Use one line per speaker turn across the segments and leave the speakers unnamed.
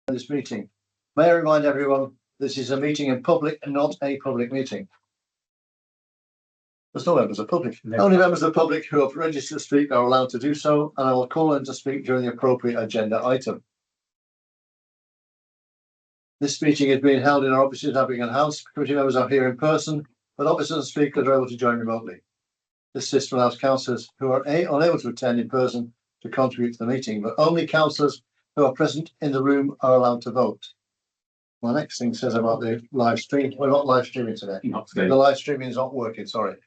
This meeting. May I remind everyone, this is a meeting in public and not a public meeting. There's no members of the public. Only members of the public who have registered to speak are allowed to do so, and I will call in to speak during the appropriate agenda item. This meeting is being held in our offices at Abingdon House. Committee members are here in person, but officers and speakers are able to join remotely. This system allows councillors who are unable to attend in person to contribute to the meeting, but only councillors who are present in the room are allowed to vote. My next thing says about the live stream. We're not live streaming today. The live streaming is not working, sorry.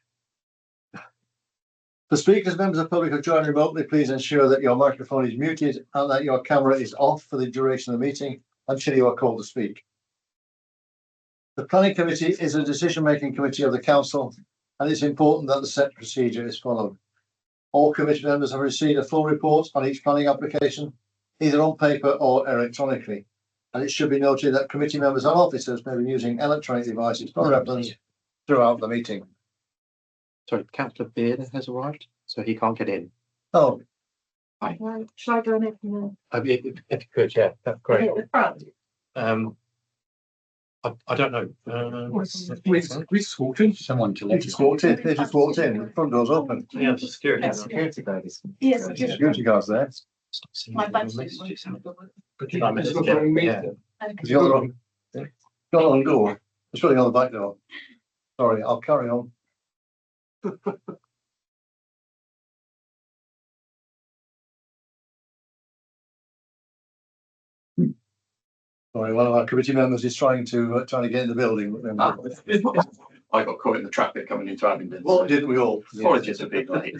For speakers, members of the public who join remotely, please ensure that your microphone is muted and that your camera is off for the duration of the meeting until you are called to speak. The Planning Committee is a decision-making committee of the Council, and it's important that the set procedure is followed. All committee members have received a full report on each planning application, either on paper or electronically. And it should be noted that committee members and officers may be using electronic devices for reference throughout the meeting.
Sorry, Councillor Beard has arrived, so he can't get in.
Oh,
Shall I go and open them?
If you could, yeah, that's great.
At the front?
I don't know.
We sorted someone to
they
let
just walked in. They just walked in. The front door's open.
Yeah, the security.
Security
guards.
Yes,
Security guards there.
my badge.
I missed it, yeah.
Because you're on the wrong door. It's really on the back door. Sorry, I'll carry on. Sorry, one of our committee members is trying to get in the building.
I got caught in the traffic coming into Abingdon.
Well, didn't we all?
Apologies a bit late.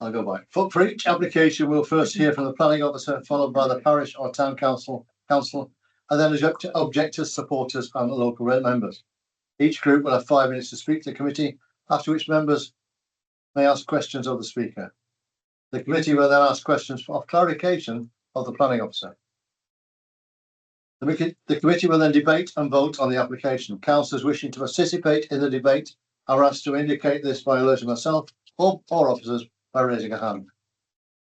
I'll go back. For each application, we'll first hear from the planning officer, followed by the parish or town council, and then objectors, supporters, and local members. Each group will have 5 minutes to speak to the committee, after which members may ask questions of the speaker. The committee will then ask questions of clarification of the planning officer. The committee will then debate and vote on the application. Councillors wishing to participate in the debate are asked to indicate this by alerting myself or officers by raising a hand.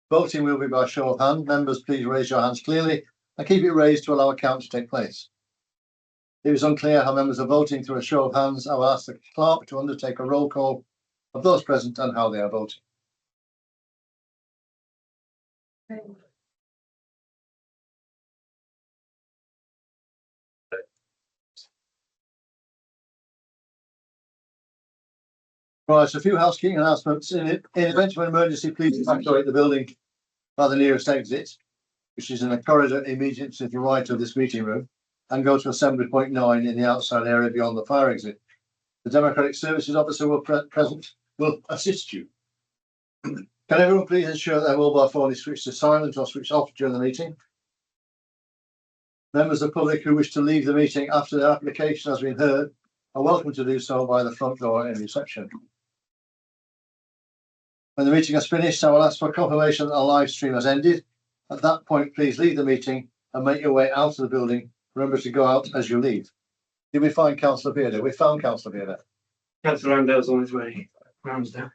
Voting will be by show of hand. Members, please raise your hands clearly and keep it raised to allow a count to take place. If it is unclear how members are voting through a show of hands, I will ask the clerk to undertake a roll call of those present and how they are voting. Right, so a few housekeeping announcements. In the event of an emergency, please evacuate the building by the nearest exit, which is in a corridor immediately to the right of this meeting room, and go to assembly point 9 in the outside area beyond the fire exit. The Democratic Services Officer will assist you. Can everyone please ensure that their mobile phone is switched to silent or switched off during the meeting? Members of the public who wish to leave the meeting after their application has been heard are welcome to do so by the front door in reception. When the meeting has finished, I will ask for confirmation that our live stream has ended. At that point, please leave the meeting and make your way out of the building. Remember to go out as you leave. Did we find Councillor Bearder? We found Councillor Bearder.
Councillor Randell's on his way. Ramsdale.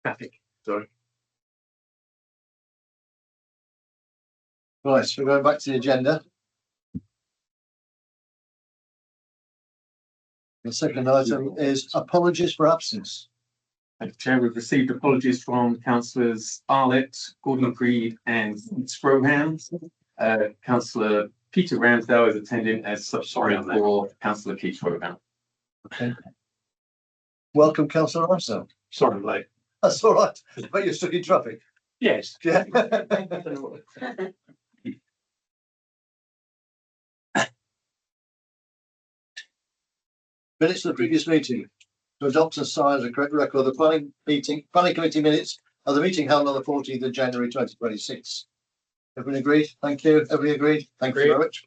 Traffic. Sorry.
Right, so we're going back to the agenda. The second item is apologies for absence.
Thank you, Chair. We've received apologies from councillors Arlett, Gordon Green and Sprohan. Councillor Peter Ramsdale is attending as substitute for Councillor Keith Sprohan.
Okay. Welcome, Councillor Ramsdale.
Sorry, I'm late.
That's all right. But you're stuck in traffic.
Yes.
Yeah. Minutes of the previous meeting. To adopt and sign as a correct record of the planning committee minutes of the meeting held on the 14th of January 2026. Everyone agreed? Thank you. Everybody agreed? Thank you very much.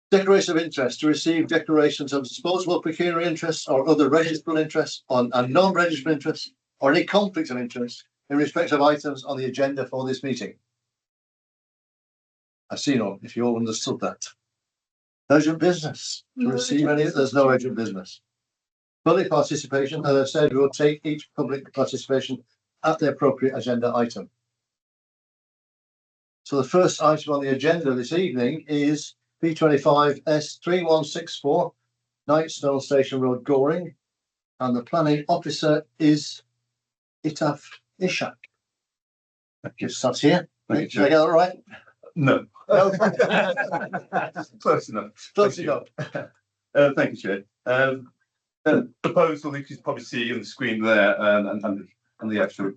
Declaration of interest. To receive declarations of disposable pecuniary interests or other registrable interests and non-registrable interests or any conflict of interest in respect of items on the agenda for this meeting. I see none, if you all understood that. Urgent business. To receive any, there's no urgent business. Public participation, as I said, we'll take each public participation at the appropriate agenda item. So the first item on the agenda this evening is P25 S3164, Knightstone Station Road, Goring, and the planning officer is Itaf Ishak. Just sat here.
Thank you,
Did I get that right?
No.
No.
Close enough.
Close
Thank you.
enough.
Thank you, Chair. The proposal, you can probably see on the screen there, and the actual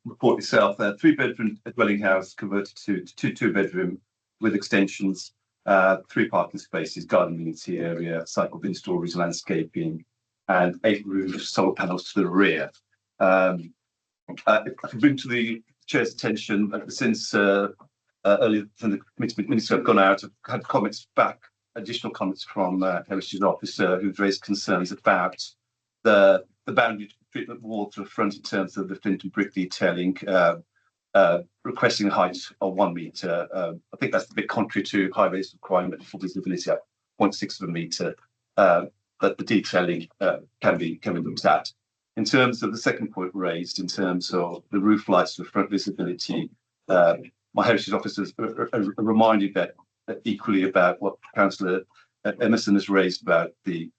report itself, 3-bedroom dwelling house converted to two-bedroom with extensions, 3 parking spaces, garden amenity area, cycle bin storage, landscaping, and 8 roof solar panels to the rear. If I can bring to the Chair's attention, since earlier than the minutes have gone out, I've had comments back, additional comments from Heritage Officer who's raised concerns about the boundary treatment wall to the front in terms of the flint and brick detailing, requesting a height of 1 metre. I think that's a bit contrary to highways requirement for visibility at 0.6 of a metre, but the detailing can be looked at. In terms of the second point raised, in terms of the roof lights for front visibility, my Heritage officers are reminded that equally about what Councillor Emerson has raised about the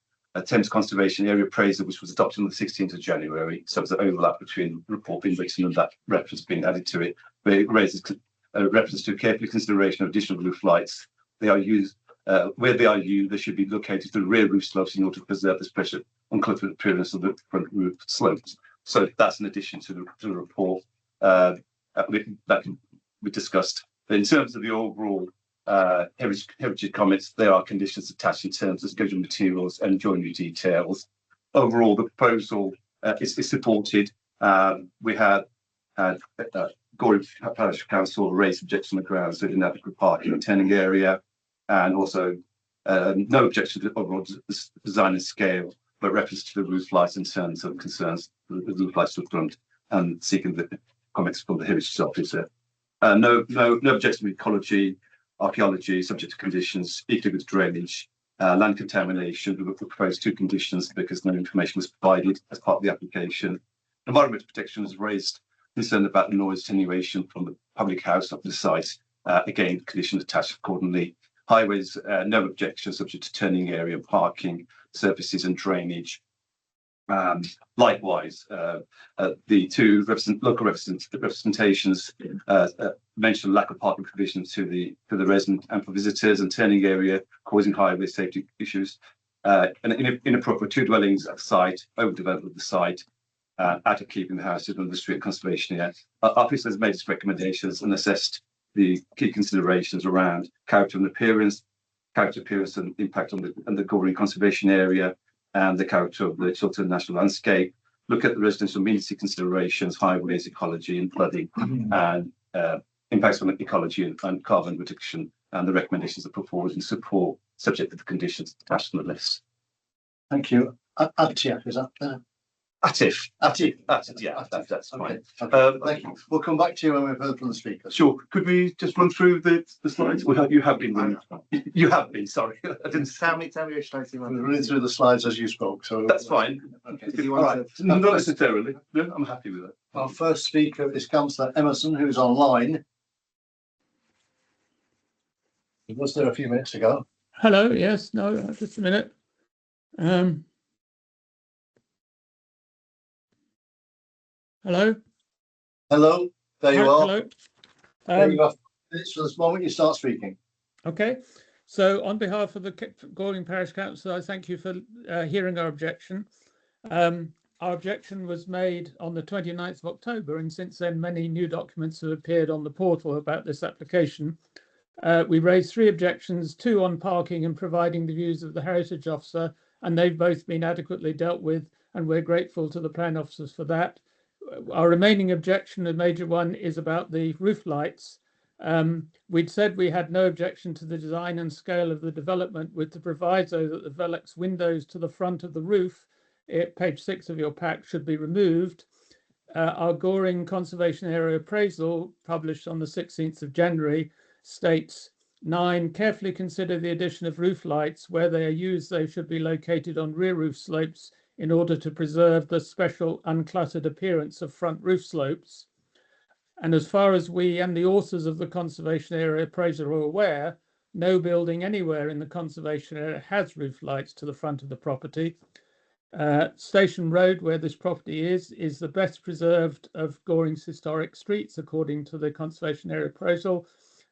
Thames Conservation Area Appraisal, which was adopted on the 16th of January. So there's an overlap between the report being written and that reference being added to it. But it raises a reference to careful consideration of additional roof lights. They are used, where they are used, they should be located to the rear roof slopes in order to preserve the special uncluttered appearance of the front roof slopes. So that's in addition to the report that can be discussed. But in terms of the overall heritage comments, there are conditions attached in terms of scheduled materials and joinery details. Overall, the proposal is supported. We had Goring Parish Council raise objection on the grounds of inadequate parking and turning area, and also no objection to overall design and scale, but reference to the roof lights in terms of concerns with the roof lights to the front, and seeking the comments from the Heritage Officer. No objection to ecology, archaeology, subject to conditions, equally with drainage, land contamination. We proposed 2 conditions because no information was provided as part of the application. Environmental protection was raised, concerned about the noise attenuation from the public house up the site. Again, conditions attached accordingly. Highways, no objection, subject to turning area, parking, surfaces and drainage. Likewise, the 2 local representations mentioned lack of parking provisions for the resident and for visitors, and turning area causing highway safety issues, and inappropriate 2 dwellings at the site, overdevelopment of the site, out of keeping the houses under the street conservation area. Our office has made its recommendations and assessed the key considerations around character appearance and impact on the Goring conservation area, and the character of the Chiltern National Landscape. Look at the residential amenity considerations, highways, ecology and flooding, and impacts on ecology and carbon reduction, and the recommendations are put forward in support, subject to the conditions attached on the list.
Thank you. Atif, is that
Atif, yeah, that's
okay.
fine.
Thank you. We'll come back to you when we've heard from the speakers.
Sure. Could we just run through the slides? Well, you have been. You have been. Sorry, I didn't.
Tell me which slides you
We're
want.
running through the slides as you spoke, so
That's fine.
Okay.
If you
All
want
right.
to.
Not necessarily. No, I'm happy with it.
Our first speaker is Councillor Emerson, who's online. He was there a few minutes ago.
Hello, yes, no, just a minute. Hello?
Hello, there you are.
Hello.
There you are. It's for this moment you start speaking.
Okay, so on behalf of the Goring Parish Council, I thank you for hearing our objection. Our objection was made on the 29th of October, and since then many new documents have appeared on the portal about this application. We raised 3 objections, 2 on parking and providing the views of the Heritage Officer, and they've both been adequately dealt with, and we're grateful to the plan officers for that. Our remaining objection, a major one, is about the roof lights. We'd said we had no objection to the design and scale of the development, with the proviso that the Velux windows to the front of the roof, page 6 of your pack, should be removed. Our Goring Conservation Area Appraisal, published on the 16th of January, states 9, carefully consider the addition of roof lights. Where they are used, they should be located on rear roof slopes in order to preserve the special uncluttered appearance of front roof slopes. And as far as we and the authors of the conservation area appraiser are aware, no building anywhere in the conservation area has roof lights to the front of the property. Station Road, where this property is the best preserved of Goring's historic streets, according to the conservation area appraisal,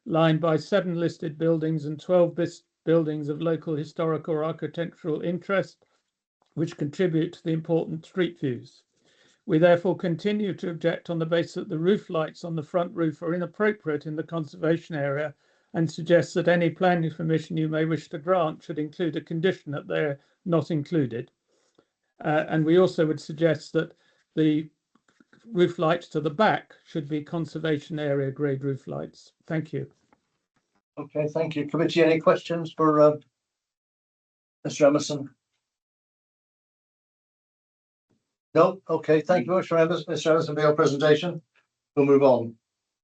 lined by 7 listed buildings and 12 buildings of local historical or architectural interest, which contribute to the important street views. We therefore continue to object on the basis that the roof lights on the front roof are inappropriate in the conservation area, and suggest that any planning permission you may wish to grant should include a condition that they're not included. And we also would suggest that the roof lights to the back should be conservation area grade roof lights. Thank you.
Okay, thank you. Committee, any questions for Mr. Emerson? No? Okay, thank you very much for Mr. Emerson for your presentation. We'll move on.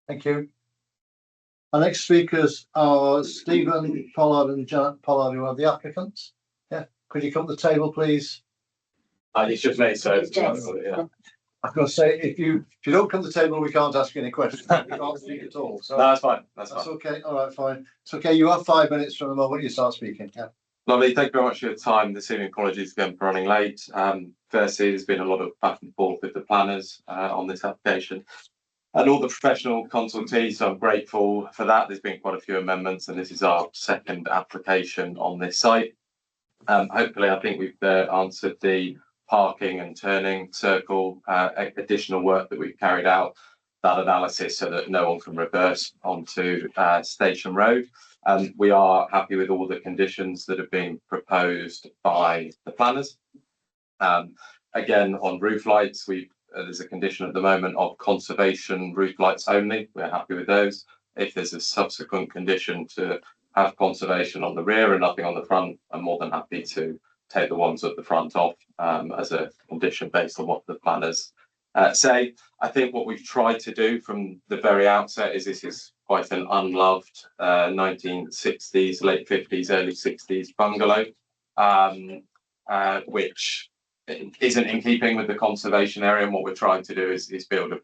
Thank you. Our next speakers are Stephen Pollard and Janet Pollard, who are the applicants. Yeah, could you come to the table, please?
It's just me, so yeah.
I'm going to say, if you don't come to the table, we can't ask you any questions. We can't speak at all. So
No, that's fine. That's
that's
fine.
okay. All right, fine. It's okay. You have 5 minutes from the moment you start speaking. Yeah.
Lovely. Thank you very much for your time this evening. Apologies again for running late. Firstly, there's been a lot of back and forth with the planners on this application and all the professional consultees. So I'm grateful for that. There's been quite a few amendments, and this is our second application on this site. Hopefully, I think we've answered the parking and turning circle additional work that we've carried out, that analysis, so that no one can reverse onto Station Road. We are happy with all the conditions that have been proposed by the planners. Again, on roof lights, there's a condition at the moment of conservation roof lights only. We're happy with those. If there's a subsequent condition to have conservation on the rear and nothing on the front, I'm more than happy to take the ones at the front off as a condition based on what the planners say. I think what we've tried to do from the very outset is this is quite an unloved 1960s, late 50s, early 60s bungalow, which isn't in keeping with the conservation area. And what we're trying to do is build a two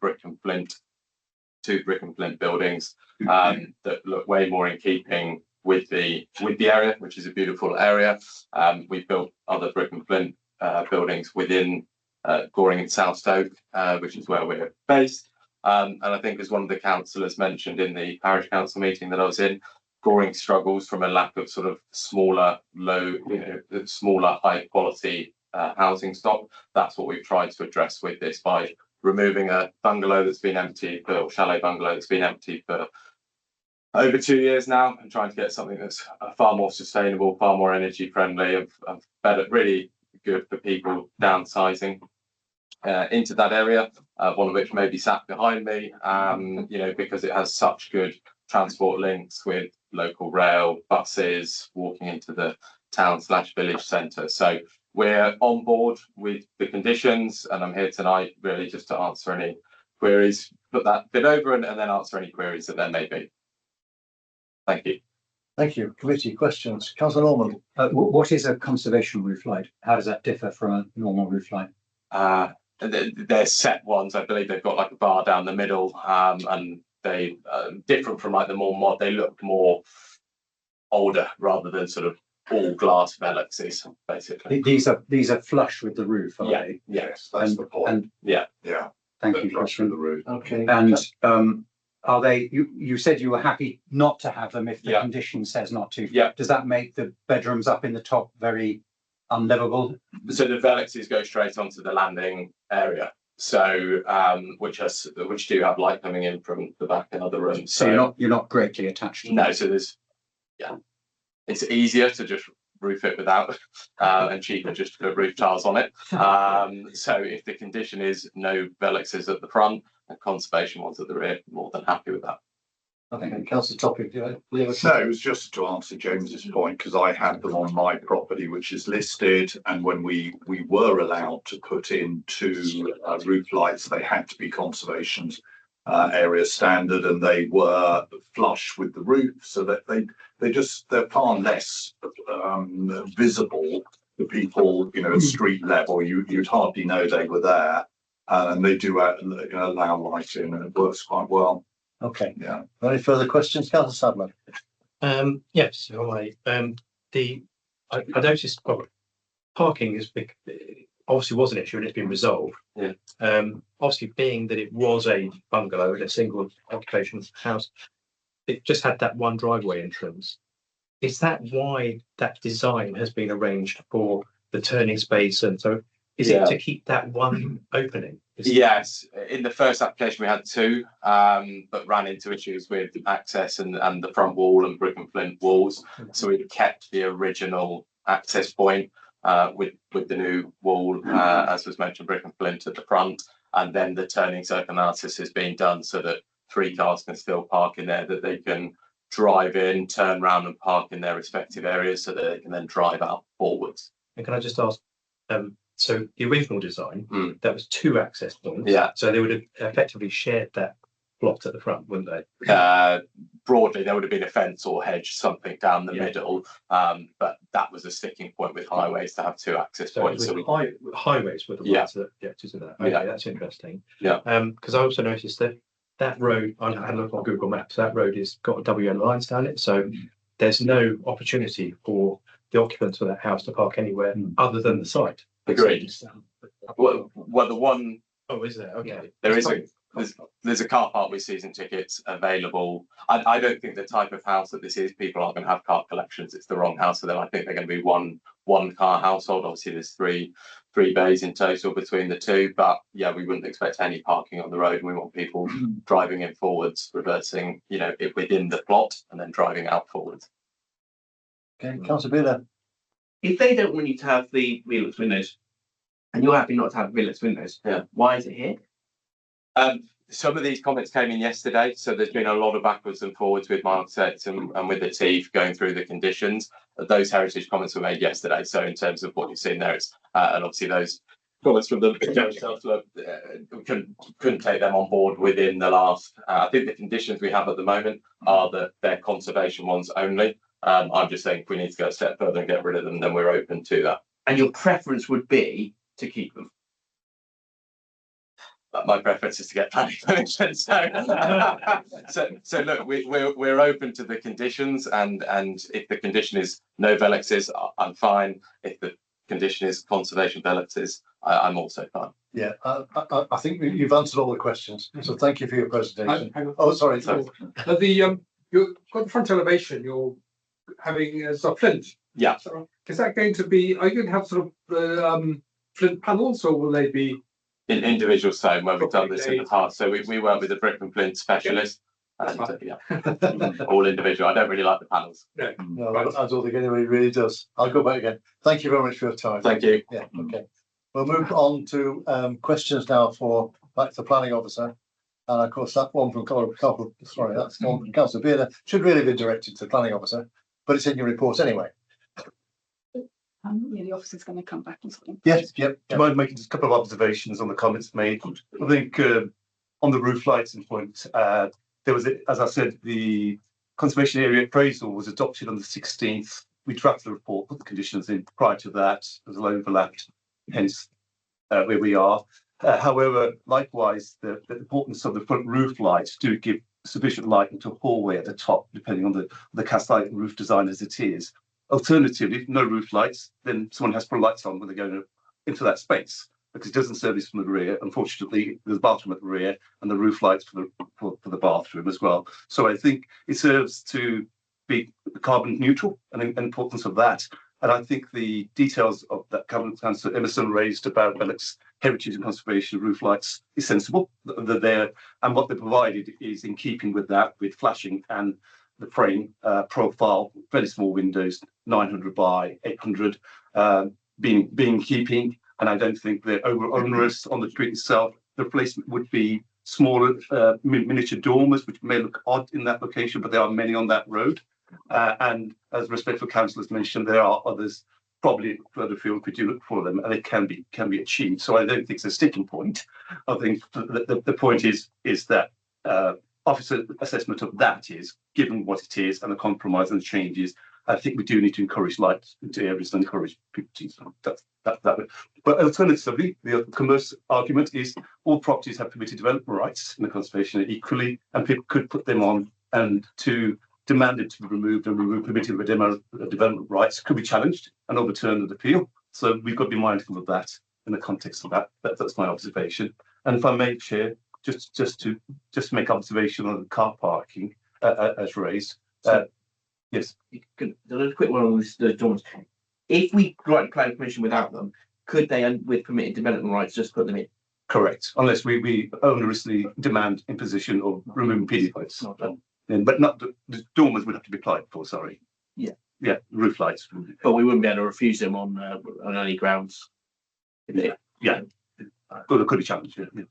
brick and flint buildings that look way more in keeping with the area, which is a beautiful area. We've built other brick and flint buildings within Goring and Southstoke, which is where we're based. And I think, as one of the councillors mentioned in the parish council meeting that I was in, Goring struggles from a lack of sort of smaller, high quality housing stock. That's what we've tried to address with this by removing a bungalow that's been empty, or chalet bungalow that's been empty for over 2 years now, and trying to get something that's far more sustainable, far more energy friendly, and better, really good for people downsizing into that area. One of which may be sat behind me, because it has such good transport links with local rail, buses, walking into the town/village centre. So we're on board with the conditions, and I'm here tonight really just to answer any queries, put that bit over and then answer any queries that there may be. Thank you.
Thank you. Committee questions. Councillor Norman.
What is a conservation roof light? How does that differ from a normal roof light?
They're set ones. I believe they've got like a bar down the middle, and they different from like the more mod. They look more older rather than sort of all glass velexes, basically.
These are flush with the roof, are
Yeah.
they?
Yes,
that's
And-
the point.
And
yeah.
thank you,
Flush with
Catherine.
the roof.
Okay.
And are they? You said you were happy not to have them if the
Yeah.
condition says not to.
Yeah.
Does that make the bedrooms up in the top very unlivable?
So the velexes go straight onto the landing area. So which do have light coming in from the back and other rooms.
So you're not greatly attached to them?
No, so it's easier to just roof it without and cheaper just to put roof tiles on it. So if the condition is no velexes at the front and conservation ones at the rear, more than happy with that.
Okay, Councillor Topic.
No, it was just to answer James's point, because I had them on my property, which is listed, and when we were allowed to put in two roof lights, they had to be conservation area standard, and they were flush with the roof, so that they're far less visible the people, you know, at street level, you'd hardly know they were there. And they do allow lighting, and it works quite well.
Okay.
Yeah.
Any further questions, Councillor Sadler?
Yes, I noticed, well, parking is big, obviously was an issue and it's been resolved.
Yeah.
Obviously being that it was a bungalow and a single occupation house, it just had that one driveway entrance. Is that why that design has been arranged for the turning space? And so is
Yeah.
it to keep that one opening?
Yes, in the first application we had two, but ran into issues with access and the front wall and brick and flint walls. So we kept the original access point with the new wall, as was mentioned, brick and flint at the front, and then the turning circumstances is being done so that 3 cars can still park in there, that they can drive in, turn round and park in their respective areas, so that they can then drive out forwards.
And can I just ask, so the original design,
Mm.
that was 2 access points.
Yeah.
So they would have effectively shared that plot at the front, wouldn't they?
Broadly, there would have been a fence or hedge, something down the
Yeah.
middle, but that was a sticking point with highways to have 2 access
So
points.
with
So
highways were the
Yeah.
ones that objected to that. Okay,
Yeah.
that's interesting.
Yeah.
Because I also noticed that that road, I had a look on Google Maps, that road has got WN lines down it, so there's no opportunity for the occupants of that house to park anywhere other than the site.
Agreed. Well, the one
Oh, is there? Okay.
there is there's a car park with season tickets available. I don't think the type of house that this is, people aren't going to have car collections. It's the wrong house for them. I think they're going to be one car household. Obviously, there's three bays in total between the two, but yeah, we wouldn't expect any parking on the road. And we want people driving in forwards, reversing, it within the plot, and then driving out forwards.
Okay, Councillor Beeler.
If they don't want you to have the wheelless windows, and you're happy not to have wheelless windows,
Yeah.
why is it here?
Some of these comments came in yesterday, so there's been a lot of backwards and forwards with my architects and with the TIF going through the conditions. Those heritage comments were made yesterday, so in terms of what you've seen there, it's and obviously those comments from the councillor couldn't take them on board within the last. I think the conditions we have at the moment are that they're conservation ones only. I'm just saying if we need to go a step further and get rid of them, then we're open to that.
And your preference would be to keep them.
My preference is to get planning permission. So look, we're open to the conditions, and if the condition is no velexes, I'm fine. If the condition is conservation velexes, I'm also fine.
Yeah, I think you've answered all the questions, so thank you for your presentation.
Hang on.
Oh, sorry.
You've got the front elevation, you're having sort of flint.
Yeah.
So is that going to be, are you going to have sort of flint panels, or will they be?
In individual stone, where we've done this in the past. So we work with a brick and flint specialist, and all individual. I don't really like the panels.
No, I don't think anybody really does. I'll go back again. Thank you very much for your time.
Thank you.
Yeah, okay. We'll move on to questions now back to the planning officer. And of course, that one from that's one from Councillor Bearder should really be directed to the planning officer, but it's in your report anyway.
The officer's going to come back on something.
Yes, yep.
Do you mind making just a couple of observations on the comments made? I think on the roof lighting point, there was, as I said, the conservation area appraisal was adopted on the 16th. We drafted the report, put the conditions in prior to that, as well overlapped, hence where we are. However, likewise, the importance of the front roof lights do give sufficient light into a hallway at the top, depending on the cast iron roof design as it is. Alternatively, if no roof lights, then someone has to put lights on when they're going into that space, because it doesn't service from the rear. Unfortunately, there's a bathroom at the rear and the roof lights for the bathroom as well. So I think it serves to be carbon neutral and the importance of that. And I think the details of that Councillor Emerson raised about Velux heritage and conservation roof lights is sensible. They're there, and what they provided is in keeping with that, with flashing and the frame profile, very small windows, 900 by 800, being keeping. And I don't think they're over onerous on the street itself. The replacement would be smaller miniature dormers, which may look odd in that location, but there are many on that road. And as respectful councillors mentioned, there are others probably further afield if we do look for them, and it can be achieved. So I don't think it's a sticking point. I think the point is that officer assessment of that is, given what it is and the compromise and the changes, I think we do need to encourage light into areas and encourage people to use them. That. But alternatively, the commercial argument is all properties have permitted development rights in the conservation equally, and people could put them on, and to demand it to be removed and remove permitted development rights could be challenged and overturned and appeal. So we've got to be mindful of that in the context of that. That's my observation. And if I may, Chair, just to make observation on the car parking as raised. Yes.
There's a quick one on this, Thomas. If we grant planning permission without them, could they, with permitted development rights, just put them in?
Correct, unless we onerously demand imposition of removing PD lights. But not the dormers would have to be applied for. Sorry. Yeah, roof lights.
But we wouldn't be able to refuse them on any grounds.
Yeah, but it could be challenged. Yeah.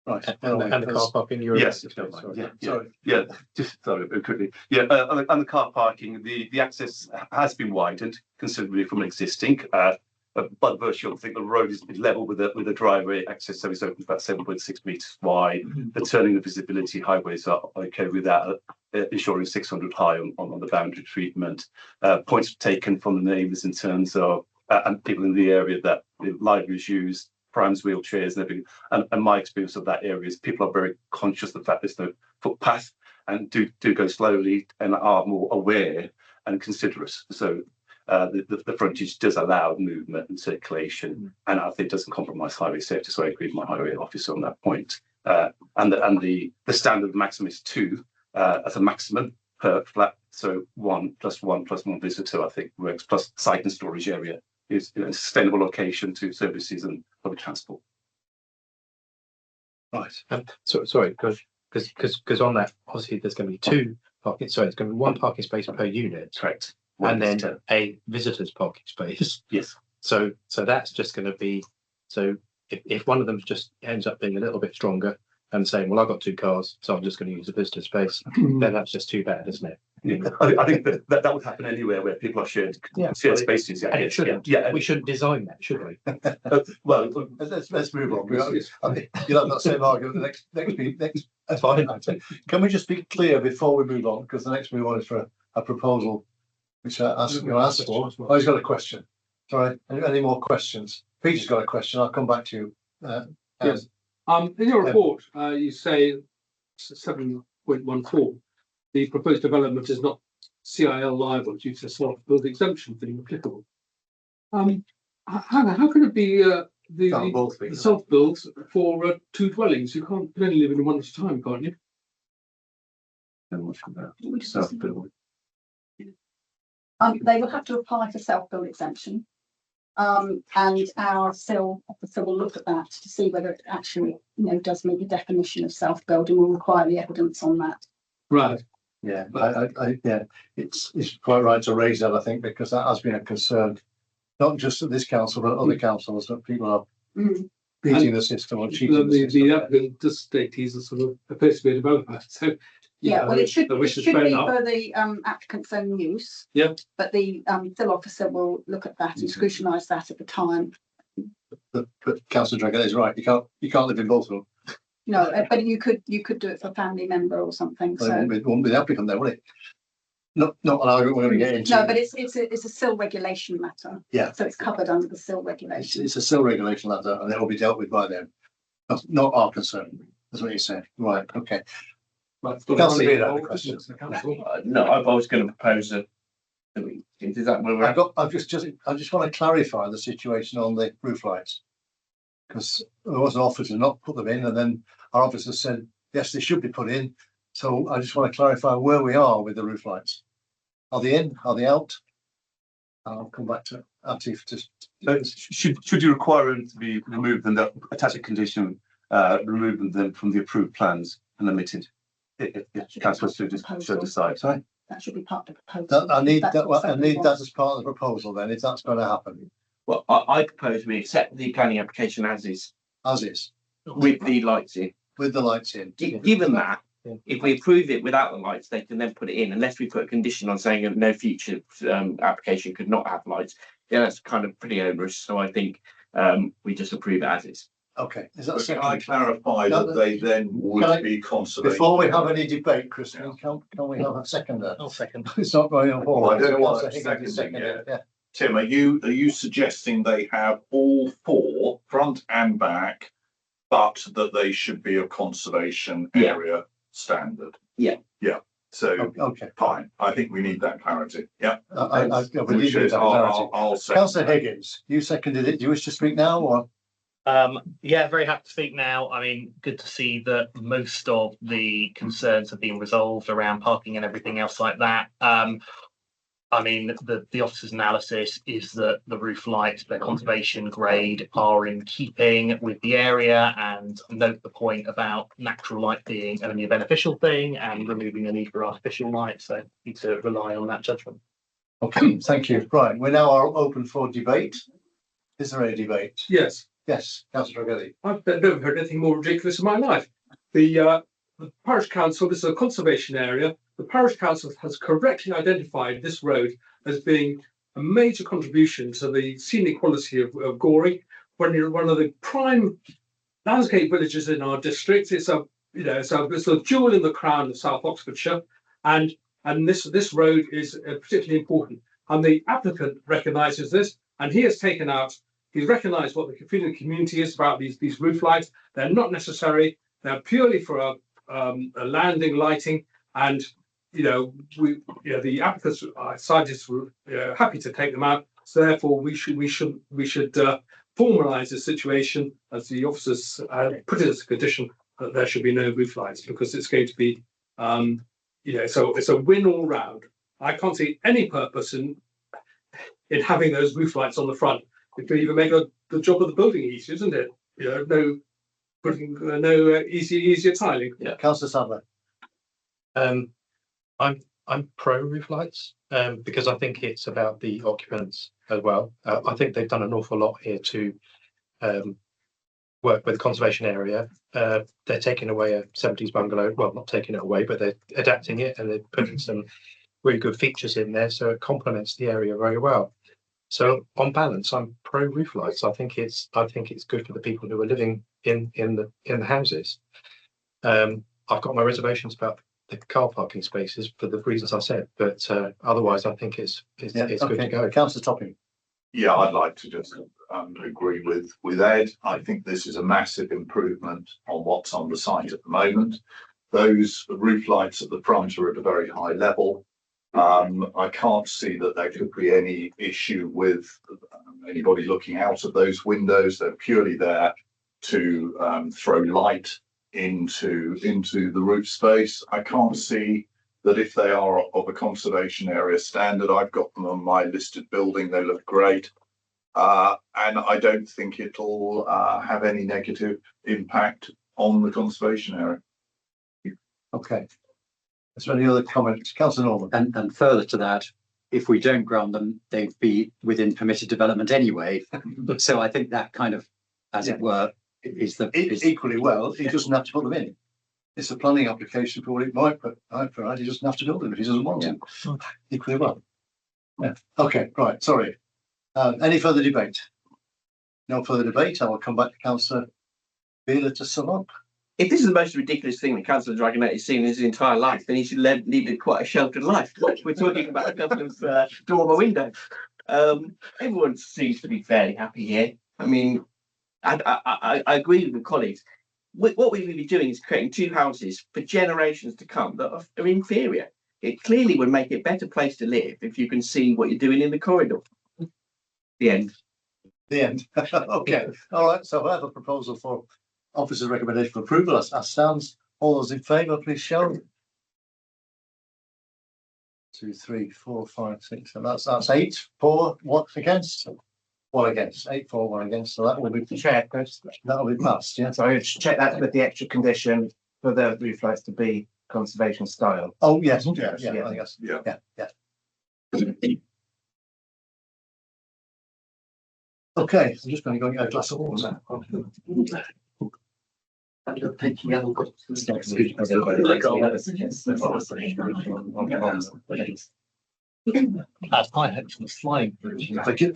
Right.
And the car parking.
Yes. Yeah. Just sorry, very quickly. Yeah. On the car parking, the access has been widened considerably from existing. By virtue, I think the road is level with the driveway access, so it's open about 7.6 meters wide. The turning and visibility highways are okay with that, ensuring 600 high on the boundary treatment. Points taken from the neighbours in terms of and people in the area that the libraries use, prams, wheelchairs, and everything. And my experience of that area is people are very conscious of the fact there's no footpath and do go slowly and are more aware and considerate. So the frontage does allow movement and circulation, and I think it doesn't compromise highway safety. So I agree with my highway officer on that point. And the standard maximum is 2 as a maximum per flat. So 1 + 1 + 1 visitor, I think works, plus site and storage area is a sustainable location to services and public transport. Right.
Sorry, because on that, obviously there's going to be 2 parking. Sorry, it's going to be 1 parking space per unit.
Correct.
And then a visitor's parking space.
Yes.
So that's just going to be, so if one of them just ends up being a little bit stronger and saying, well, I've got 2 cars, so I'm just going to use the visitor space, then that's just too bad, isn't it?
Yeah. I think that would happen anywhere where people are shared spaces.
And it shouldn't.
Yeah.
We shouldn't design that, should we?
Well, let's move on. I think you'll have that same argument the next. That's fine. Can we just be clear before we move on? Because the next move on is for a proposal, which I asked for. Oh, he's got a question. Sorry. Any more questions? Peter's got a question. I'll come back to you.
Yes. In your report, you say 7.14. The proposed development is not CIL liable due to self-build exemption being applicable. How can it be the self-build for 2 dwellings? You can only live in one at a time, can't you?
Self-build.
They will have to apply for self-build exemption. And our CIL officer will look at that to see whether it actually, does meet the definition of self-build, and will require the evidence on that.
Right.
Yeah, it's quite right to raise that, I think, because that has been a concern, not just at this council, but other councils, that people are beating the system or cheating
the applicant does state he's a sort of appears to be a developer. So
well, it should be for the applicant's own use.
Yeah.
But the CIL officer will look at that and scrutinise that at the time.
But Councillor Dragon is right. You can't live in both of them.
No, but you could do it for a family member or something.
So it won't be the applicant there, will it? Not an argument we're going to get into.
No, but it's a CIL regulation matter.
Yeah.
So it's covered under the CIL regulation.
It's a CIL regulation matter, and it will be dealt with by them. Not our concern. That's what you said. Right. Okay. Councillor Beard had a question.
No, I was going to propose a. Is that where we're at?
I just want to clarify the situation on the roof lights, because there was an offer to not put them in, and then our officer said yes, they should be put in. So I just want to clarify where we are with the roof lights. Are they in? Are they out? I'll come back to Atif.
Should you require them to be removed and attach a condition, removing them from the approved plans and omitted? If councillors should decide. Sorry.
That should be part of the proposal.
I need that as part of the proposal. Then, if that's going to happen.
Well, I propose we accept the planning application as is.
As is.
With the lights in.
With the lights in.
Given that, if we approve it without the lights, they can then put it in, unless we put a condition on saying that no future application could not have lights. Yeah, that's kind of pretty onerous. So I think we just approve it as is.
Okay, is that a
But can I
second?
clarify
No,
that they then
Can I-
would be conservation?
Before we have any debate, Christian, can we have a seconder?
I'll second.
It's not going on
Well, I
forward.
don't know what
Councillor
I'm
Higgins is
seconding
seconded, yeah.
Tim, are you suggesting they have all four, front and back, but that they should be a conservation
Yeah.
area standard?
Yeah.
Yeah, so
Okay,
fine, I think we need that clarity, yeah.
I believe
Which
you
is,
have clarity.
I'll second
Councillor
that.
Higgins, you seconded it. Do you wish to speak now or?
Yeah, very happy to speak now. I mean, good to see that most of the concerns have been resolved around parking and everything else like that. I mean, the officer's analysis is that the roof lights, their conservation grade, are in keeping with the area, and note the point about natural light being only a beneficial thing and removing the need for artificial light. So need to rely on that judgment.
Okay, thank you. Right, we now are open for debate. Is there any debate?
Yes,
Yes, councillor Getty.
I've never heard anything more ridiculous in my life. The parish council, this is a conservation area. The parish council has correctly identified this road as being a major contribution to the scenic quality of Goring. When you're one of the prime landscape villages in our district, it's a jewel in the crown of South Oxfordshire, and this road is particularly important. And the applicant recognises this, and he has taken out. He's recognised what the feeling of the community is about these roof lights. They're not necessary. They're purely for a landing lighting, and the applicants scientists were happy to take them out. So therefore, we should formalise the situation as the officers put it as a condition that there should be no roof lights, because it's going to be so it's a win all round. I can't see any purpose in having those roof lights on the front. It could even make the job of the building easier, isn't it? No easier tiling.
Yeah, councillor Sadler.
I'm pro roof lights because I think it's about the occupants as well. I think they've done an awful lot here to work with the conservation area. They're taking away a 70s bungalow. Well, not taking it away, but they're adapting it and they're putting some really good features in there, so it complements the area very well. So on balance, I'm pro roof lights. I think it's good for the people who are living in the houses. I've got my reservations about the car parking spaces for the reasons I said, but otherwise I think it's good to go.
Councillor Topping.
Yeah, I'd like to just agree with Ed. I think this is a massive improvement on what's on the site at the moment. Those roof lights at the front are at a very high level. I can't see that there could be any issue with anybody looking out of those windows. They're purely there to throw light into the roof space. I can't see that if they are of a conservation area standard. I've got them on my listed building. They look great. And I don't think it'll have any negative impact on the conservation area.
Okay. Is there any other comments? Councillor Norman.
And further to that, if we don't grant them, they'd be within permitted development anyway. So I think that kind of, as it were, is
equally well, he doesn't have to put them in. It's a planning application for what it might provide. He doesn't have to build them if he doesn't want to. Equally well. Yeah. Okay, right, sorry. Any further debate? No further debate. I will come back to Councillor Beeler to sum up.
If this is the most ridiculous thing that Councillor Dragonet has seen in his entire life, then he should lead quite a sheltered life. We're talking about a couple of dormer windows. Everyone seems to be fairly happy here. I mean, I agree with the colleagues. What we will be doing is creating two houses for generations to come that are inferior. It clearly would make it a better place to live if you can see what you're doing in the corridor. The end.
The end. Okay. All right. So I have a proposal for officer's recommendation for approval as stands. All those in favour, please show. 2, 3, 4, 5, 6, and that's 8. 4. What against? 1 against. 8, 4, 1 against. So that will be
Chair,
that will be passed. Yeah.
so I would check that with the extra condition for the roof lights to be conservation style.
Oh yes.
Yes.
Yeah. I guess.
Yeah.
Yeah. Okay. I'm just going to go and get a glass of water.
That's high hopes from flying.
Thank you.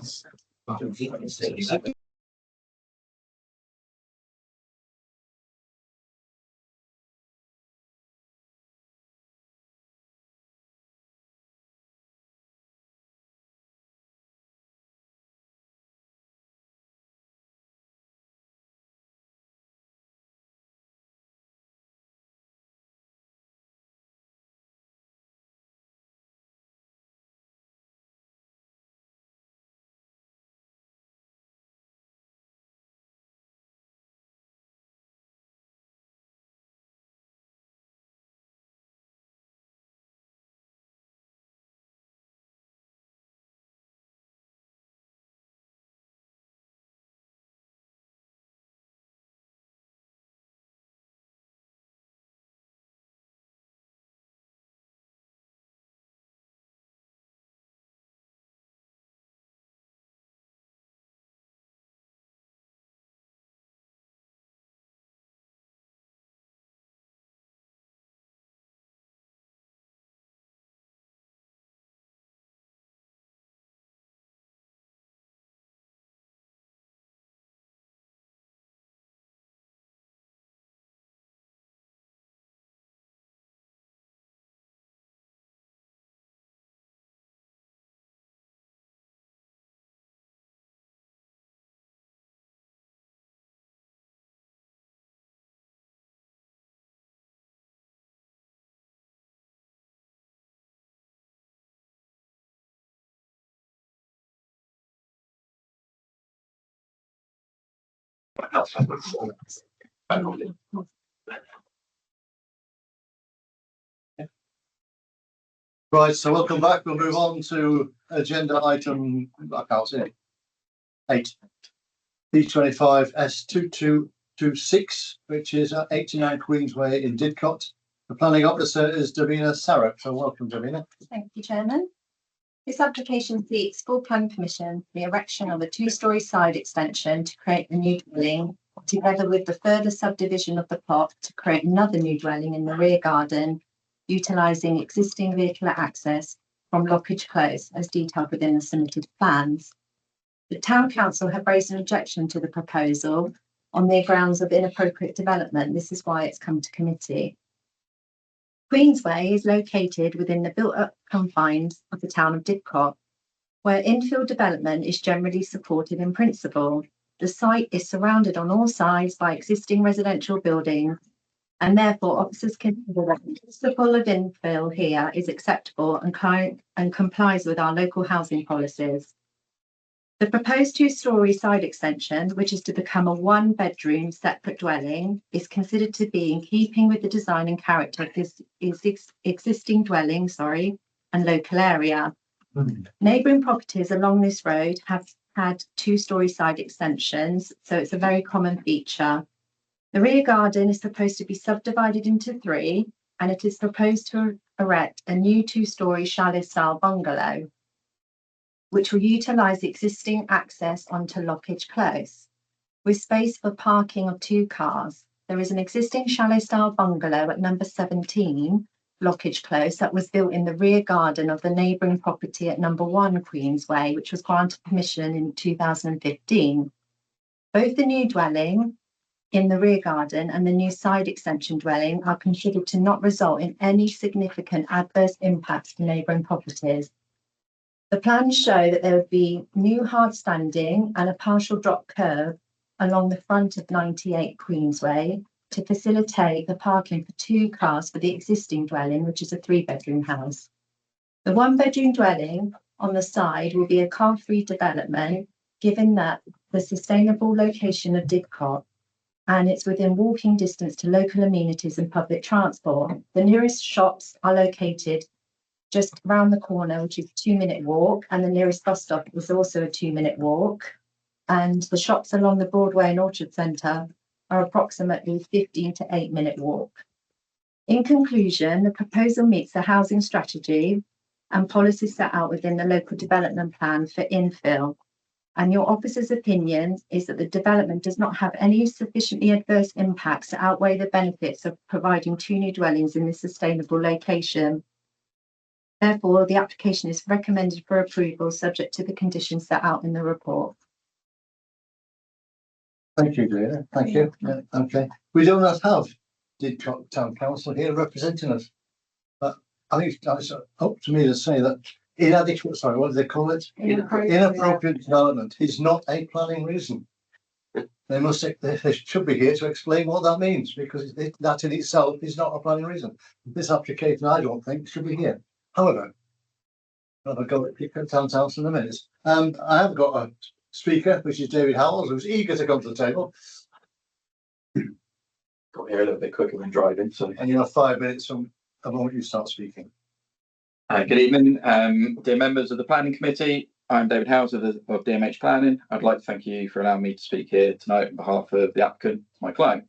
Right, so welcome back. We'll move on to agenda item, I can't see it, 8. P25 S2226, which is at 89 Queensway in Didcot. The planning officer is Davina Sarrett. So welcome, Davina.
Thank you, Chairman. This application seeks full planning permission for the erection of a two-storey side extension to create a new dwelling, together with the further subdivision of the plot to create another new dwelling in the rear garden, utilising existing vehicular access from Lockage Close as detailed within the submitted plans. The Town Council have raised an objection to the proposal on the grounds of inappropriate development. This is why it's come to committee. Queensway is located within the built-up confines of the town of Didcot, where infill development is generally supported in principle. The site is surrounded on all sides by existing residential buildings, and therefore officers consider that the principle of infill here is acceptable and complies with our local housing policies. The proposed two-storey side extension, which is to become a one-bedroom separate dwelling, is considered to be in keeping with the design and character of this existing dwelling, and local area. Neighbouring properties along this road have had two-storey side extensions, so it's a very common feature. The rear garden is proposed to be subdivided into 3, and it is proposed to erect a new two-storey chalet-style bungalow, which will utilise the existing access onto Lockage Close, with space for parking of 2 cars. There is an existing chalet-style bungalow at number 17, Lockage Close, that was built in the rear garden of the neighbouring property at number 1 Queensway, which was granted permission in 2015. Both the new dwelling in the rear garden and the new side extension dwelling are considered to not result in any significant adverse impacts to neighbouring properties. The plans show that there would be new hard standing and a partial drop curb along the front of 98 Queensway to facilitate the parking for 2 cars for the existing dwelling, which is a 3-bedroom house. The 1-bedroom dwelling on the side will be a car-free development, given that the sustainable location of Didcot, and it's within walking distance to local amenities and public transport. The nearest shops are located just around the corner, which is a 2-minute walk, and the nearest bus stop is also a 2-minute walk. And the shops along the Broadway and Orchard Centre are approximately 15 to 8-minute walk. In conclusion, the proposal meets the housing strategy and policy set out within the local development plan for infill. And your officer's opinion is that the development does not have any sufficiently adverse impacts to outweigh the benefits of providing 2 new dwellings in this sustainable location. Therefore, the application is recommended for approval, subject to the conditions set out in the report.
Thank you, Davina. Thank you. Yeah, okay. We do not have Didcot Town Council here representing us. But I think it's up to me to say that inadequate, what do they call it? Inappropriate development is not a planning reason. They should be here to explain what that means, because that in itself is not a planning reason. This application, I don't think, should be here. However, I'll have a go at Didcot Town Council in a minute. I have got a speaker, which is David Howells, who's eager to come to the table.
Got here a little bit quicker than driving, so.
And you have 5 minutes from the moment you start speaking.
Good evening, dear members of the Planning Committee. I'm David Howells of DMH Planning. I'd like to thank you for allowing me to speak here tonight on behalf of the applicant, my client.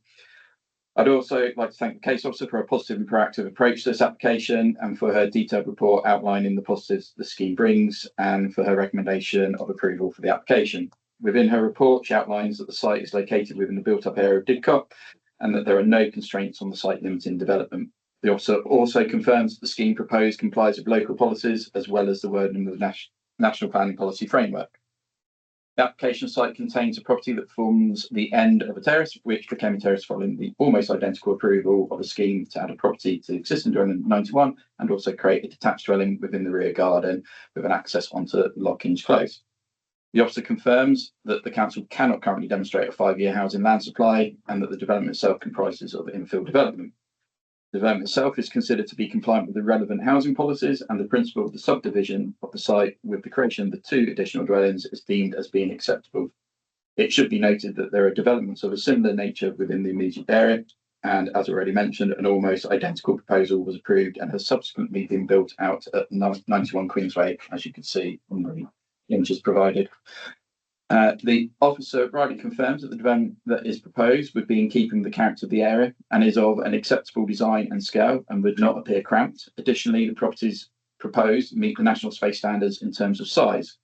I'd also like to thank the case officer for a positive and proactive approach to this application, and for her detailed report outlining the positives the scheme brings, and for her recommendation of approval for the application. Within her report, she outlines that the site is located within the built-up area of Didcot, and that there are no constraints on the site limiting development. The officer also confirms that the scheme proposed complies with local policies, as well as the wording of the National Planning Policy Framework. The application site contains a property that forms the end of a terrace, which became a terrace following the almost identical approval of a scheme to add a property to the existing dwelling in 91, and also create a detached dwelling within the rear garden with an access onto Lockage Close. The officer confirms that the council cannot currently demonstrate a 5-year housing land supply, and that the development itself comprises of infill development. The development itself is considered to be compliant with the relevant housing policies, and the principle of the subdivision of the site with the creation of the 2 additional dwellings is deemed as being acceptable. It should be noted that there are developments of a similar nature within the immediate area, and as already mentioned, an almost identical proposal was approved and has subsequently been built out at 91 Queensway, as you can see on the images provided. The officer rightly confirms that the development that is proposed would be in keeping with the character of the area and is of an acceptable design and scale and would not appear cramped. Additionally, the properties proposed meet the national space standards in terms of size.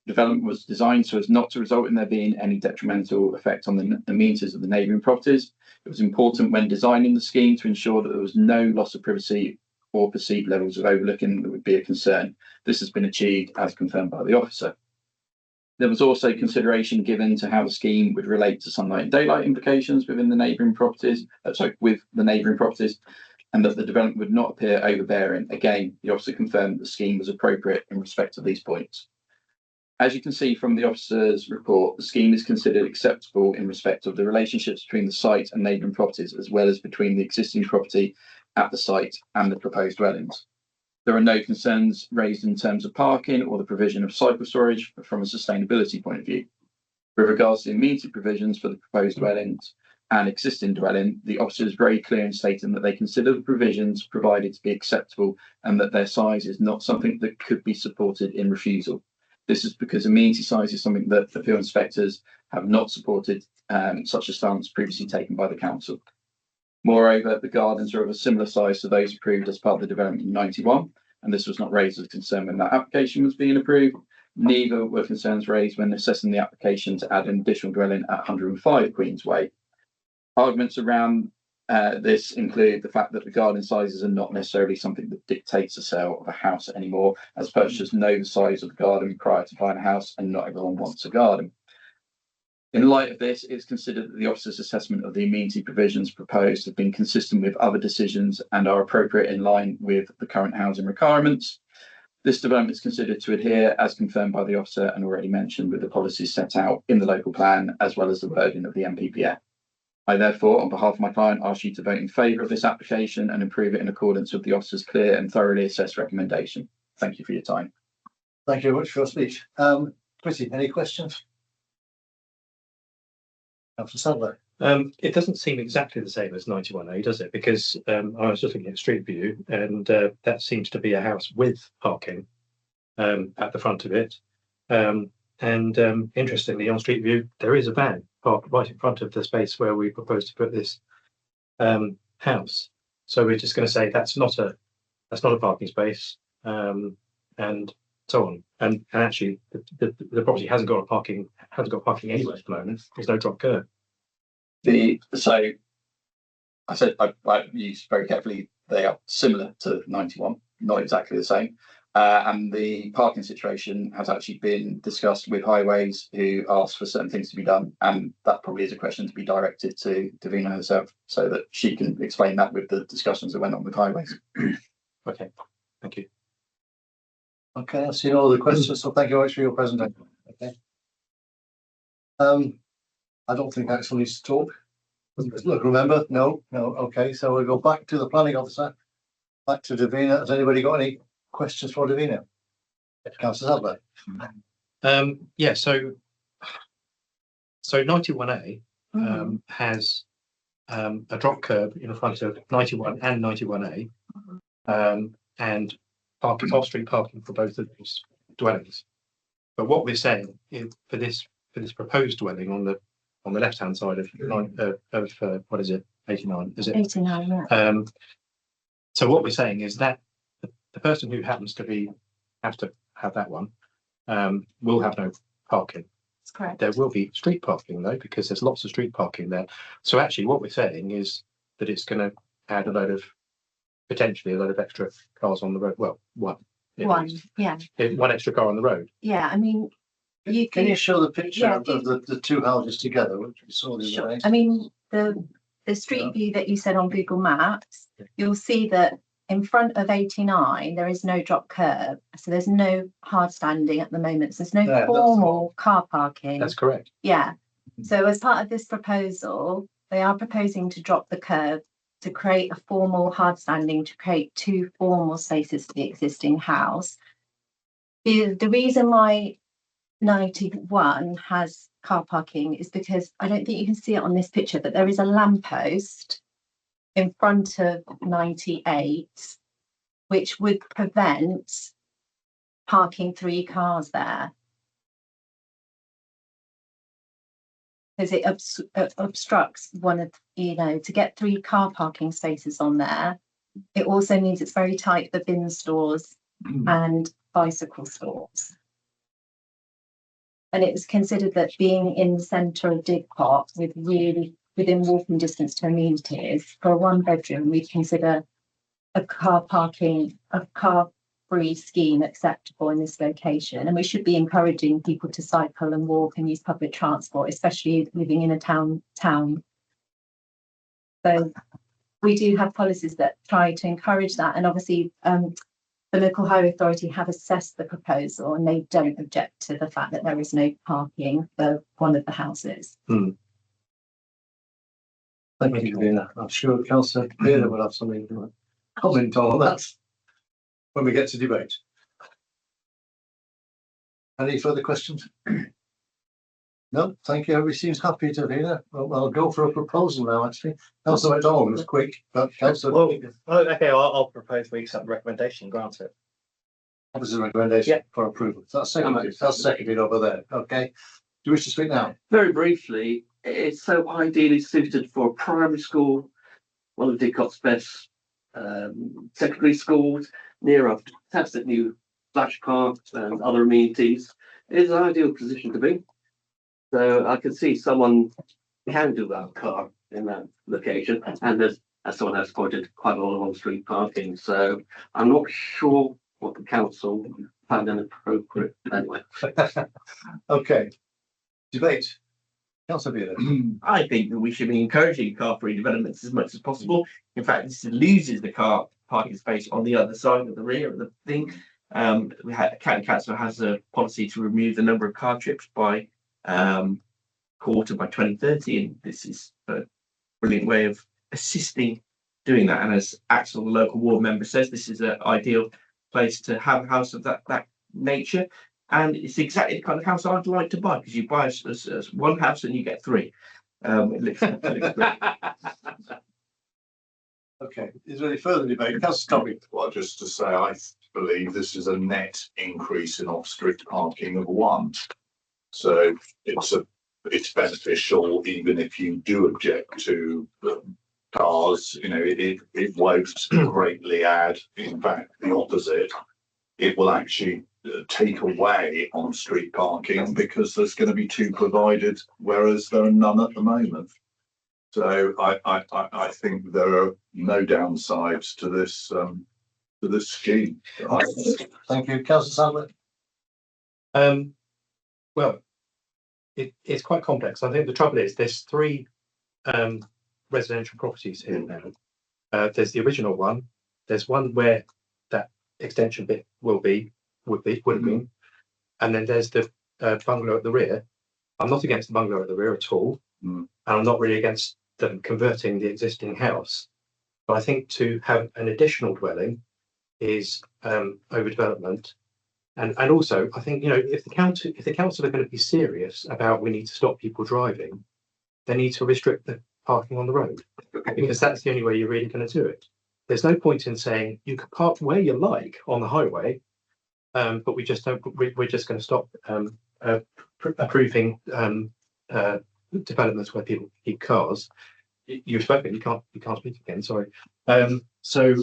Development was designed so as not to result in there being any detrimental effect on the amenities of the neighbouring properties. It was important when designing the scheme to ensure that there was no loss of privacy or perceived levels of overlooking that would be a concern. This has been achieved as confirmed by the officer. There was also consideration given to how the scheme would relate to sunlight and daylight implications within the neighbouring properties, and that the development would not appear overbearing. Again, the officer confirmed that the scheme was appropriate in respect of these points. As you can see from the officer's report, the scheme is considered acceptable in respect of the relationships between the site and neighbouring properties, as well as between the existing property at the site and the proposed dwellings. There are no concerns raised in terms of parking or the provision of cycle storage from a sustainability point of view. With regards to the amenity provisions for the proposed dwellings and existing dwelling, the officer is very clear in stating that they consider the provisions provided to be acceptable and that their size is not something that could be supported in refusal. This is because amenity size is something that the field inspectors have not supported, such a stance previously taken by the council. Moreover, the gardens are of a similar size to those approved as part of the development in 91, and this was not raised as a concern when that application was being approved. Neither were concerns raised when assessing the application to add an additional dwelling at 105 Queensway. Arguments around this include the fact that the garden sizes are not necessarily something that dictates the sale of a house anymore, as purchasers know the size of the garden prior to buying a house, and not everyone wants a garden. In light of this, it's considered that the officer's assessment of the amenity provisions proposed have been consistent with other decisions and are appropriate in line with the current housing requirements. This development is considered to adhere, as confirmed by the officer and already mentioned, with the policies set out in the local plan, as well as the wording of the NPPF. I therefore, on behalf of my client, ask you to vote in favour of this application and approve it in accordance with the officer's clear and thoroughly assessed recommendation. Thank you for your time.
Thank you very much for your speech. Chrissy, any questions? Councillor Sadler.
It doesn't seem exactly the same as 91A, does it? Because I was just looking at Street View, and that seems to be a house with parking at the front of it. Interestingly, on Street View, there is a van parked right in front of the space where we propose to put this house. So we're just going to say that's not a parking space, and so on. And actually, the property hasn't got parking anywhere at the moment. There's no drop curb.
So I said I used very carefully. They are similar to 91, not exactly the same. And the parking situation has actually been discussed with Highways, who asked for certain things to be done, and that probably is a question to be directed to Davina herself, so that she can explain that with the discussions that went on with Highways.
Okay, thank you.
Okay, I've seen all the questions, so thank you very much for your presentation. Okay. I don't think Axel needs to talk. Look, remember, no. Okay, so we'll go back to the planning officer, back to Davina. Has anybody got any questions for Davina? Councillor Sadler.
Yeah, so 91A has a drop curb in front of 91 and 91A, and parking off-street parking for both of those dwellings. But what we're saying is for this proposed dwelling on the left-hand side of what is it, 89? Is it
89? Yeah.
So what we're saying is that the person who happens to have to have that one will have no parking.
That's correct.
There will be street parking though, because there's lots of street parking there. So actually, what we're saying is that it's going to add potentially a load of extra cars on the road. Well, one,
yeah.
One extra car on the road.
Yeah, I mean,
can you show the picture of the two houses together, which we saw the other day?
I mean, the street view that you said on Google Maps, you'll see that in front of 89 there is no drop curb, so there's no hard standing at the moment. So there's no formal car parking.
That's correct.
Yeah. So as part of this proposal, they are proposing to drop the curb to create a formal hard standing, to create two formal spaces to the existing house. The reason why 91 has car parking is because I don't think you can see it on this picture, but there is a lamppost in front of 98, which would prevent parking 3 cars there. Because it obstructs one of, to get 3 car parking spaces on there. It also means it's very tight for bin stores and bicycle stores. And it was considered that being in the centre of Didcot, with really within walking distance to amenities, for a 1-bedroom, we consider a car-free scheme acceptable in this location. And we should be encouraging people to cycle and walk and use public transport, especially living in a town. So we do have policies that try to encourage that. And obviously, the local highway authority have assessed the proposal and they don't object to the fact that there is no parking for one of the houses.
Thank you, Lena. I'm sure Councillor Taylor will have something to comment on that when we get to debate. Any further questions? No, thank you. Everybody seems happy to Lena. Well, I'll go for a proposal now, actually. Councillor McDonald was quick, but Councillor.
Okay, I'll propose we accept the recommendation, grant it.
What was the recommendation for approval? That's seconded. That's seconded over there. Okay. Do you wish to speak now?
Very briefly, it's so ideally suited for a primary school, one of Didcot's best secondary schools, near a fantastic new splash park and other amenities. It is an ideal position to be. So I can see someone can do that car in that location, and there's, as someone has pointed, quite a lot of on-street parking. So I'm not sure what the council found inappropriate anyway.
Okay. Debate. Councillor Beard.
I think that we should be encouraging car-free developments as much as possible. In fact, this loses the car parking space on the other side of the rear of the thing. County Council has a policy to remove the number of car trips by quarter by 2030, and this is a brilliant way of assisting doing that. And as Axel, the local ward member, says, this is an ideal place to have a house of that nature. And it's exactly the kind of house I'd like to buy, because you buy as one house and you get 3. It looks great.
Okay. Is there any further debate? Councillor Tommy.
Well, just to say, I believe this is a net increase in off-street parking of 1. So it's beneficial, even if you do object to cars. It won't greatly add. In fact, the opposite. It will actually take away on street parking, because there's going to be 2 provided, whereas there are none at the moment. So I think there are no downsides to this scheme.
Thank you, Councillor Sadler.
Well, it's quite complex. I think the trouble is there's 3 residential properties here now. There's the original one. There's one where that extension bit would have been, and then there's the bungalow at the rear. I'm not against the bungalow at the rear at all, and I'm not really against them converting the existing house. But I think to have an additional dwelling is overdevelopment. And also, I think, if the council are going to be serious about we need to stop people driving, they need to restrict the parking on the road, because that's the only way you're really going to do it. There's no point in saying you can park where you like on the highway, but we just don't. We're just going to stop approving developments where people keep cars. You've spoken. You can't speak again. Sorry. So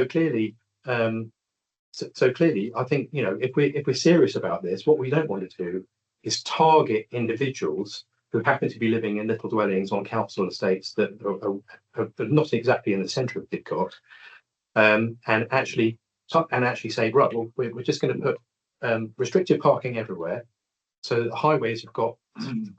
clearly. So clearly, I think, if we're serious about this, what we don't want to do is target individuals who happen to be living in little dwellings on council estates that are not exactly in the centre of Didcot, and actually say, right, well, we're just going to put restricted parking everywhere, so that the highways have got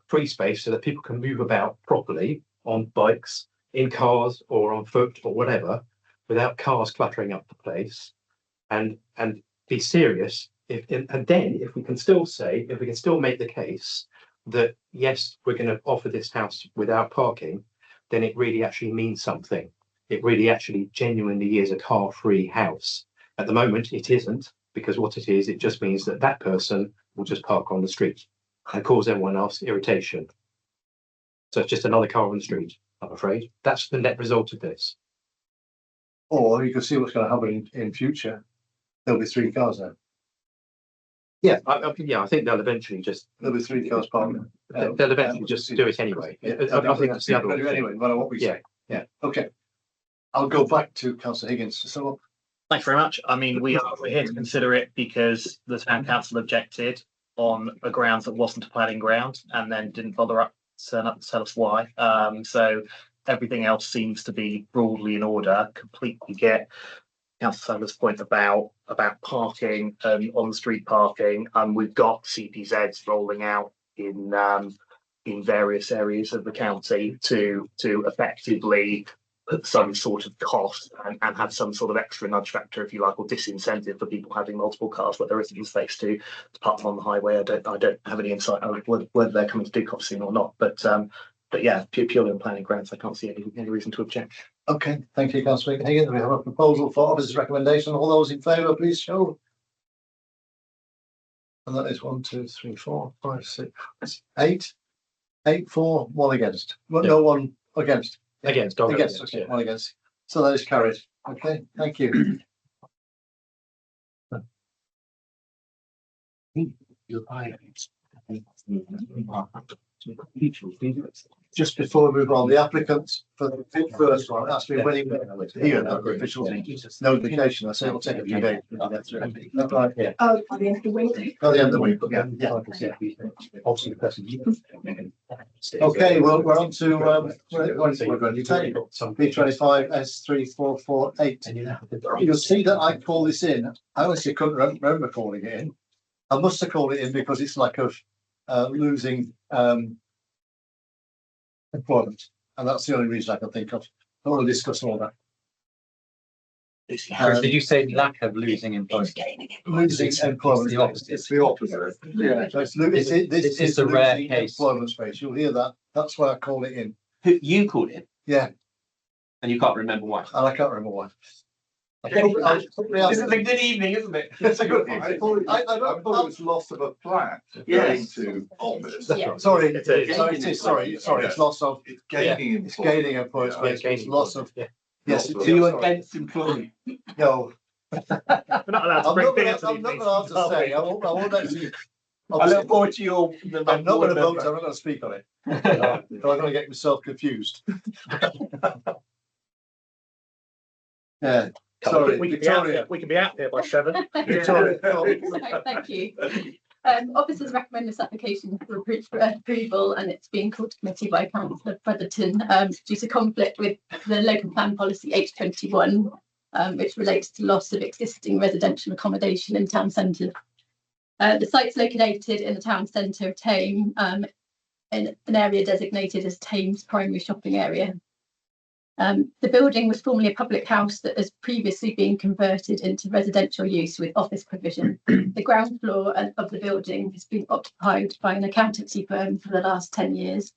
free space so that people can move about properly on bikes, in cars, or on foot, or whatever, without cars cluttering up the place. And be serious. And then if we can still make the case that yes, we're going to offer this house without parking, then it really actually means something. It really actually genuinely is a car-free house. At the moment, it isn't, because what it is, it just means that person will just park on the street and cause everyone else irritation. So it's just another car on the street, I'm afraid. That's the net result of this.
Or you can see what's going to happen in future. There'll be 3 cars there.
Yeah, I think they'll eventually just,
There'll be 3 cars parked.
they'll eventually just do it anyway. I think that's the other
Anyway,
option.
no matter what we say.
Yeah.
Okay. I'll go back to Councillor Higgins. So
Thanks very much. I mean, we're here to consider it because the town council objected on a grounds that wasn't a planning ground and then didn't bother turn up to tell us why. So everything else seems to be broadly in order. Completely get Councillor Sanders' point about parking and on street parking. We've got CPZs rolling out in various areas of the county to effectively put some sort of cost and have some sort of extra nudge factor, if you like, or disincentive for people having multiple cars where there isn't space to park them on the highway. I don't have any insight on whether they're coming to do costing or not, but yeah, purely on planning grounds, I can't see any reason to object.
okay, thank you, Councillor Higgins. We have a proposal for officer's recommendation. All those in favour, please show. And that is 1, 2, 3, 4, 5, 6, 8. 8 for, 1 against. Well, no one against.
Against,
Okay, 1 against. So that is carried. Okay, thank you. Just before we move on, the applicants for the first one asked me when he here, the official notification. I said we'll take a few days. Not right here.
Oh, by the end of the week.
By the end of the week, yeah. Okay, well, we're on to B25 S3448. You'll see that I call this in. I honestly couldn't remember calling it in. I must have called it in because it's like of losing employment, and that's the only reason I can think of. I want to discuss all that.
Did you say lack of losing employment?
Losing employment.
It's the opposite.
Yeah, so this is
a rare
losing
case.
employment space. You'll hear that. That's why I call it in.
You called it,
Yeah,
and you can't remember why.
and I can't remember why.
This is a good evening, isn't it?
It's a good one.
I thought it was loss of a flat.
Yes.
Going to office.
Yeah.
Sorry,
It is.
sorry, it's loss of,
It's gaining.
it's gaining employment space, it's loss of, yes.
So
it's-
So you're
sorry.
against employment.
No,
We're not allowed to
I'm
bring
not
beer
gonna,
to these
I'm not
meetings,
allowed to
are
say,
we?
I won't actually.
I look forward to your.
I'm not gonna vote, I'm not gonna speak on it. So I'm gonna get myself confused. Yeah, sorry,
We could be out
Victoria.
here. We could be out here by 7.
Victoria.
Thank you. Officers recommend this application for approval, and it's being called to committee by Councillor Brotherton due to conflict with the local plan policy H21, which relates to loss of existing residential accommodation in town centre. The site's located in the town centre of Tame, in an area designated as Tame's primary shopping area. The building was formerly a public house that has previously been converted into residential use with office provision. The ground floor of the building has been occupied by an accountancy firm for the last 10 years.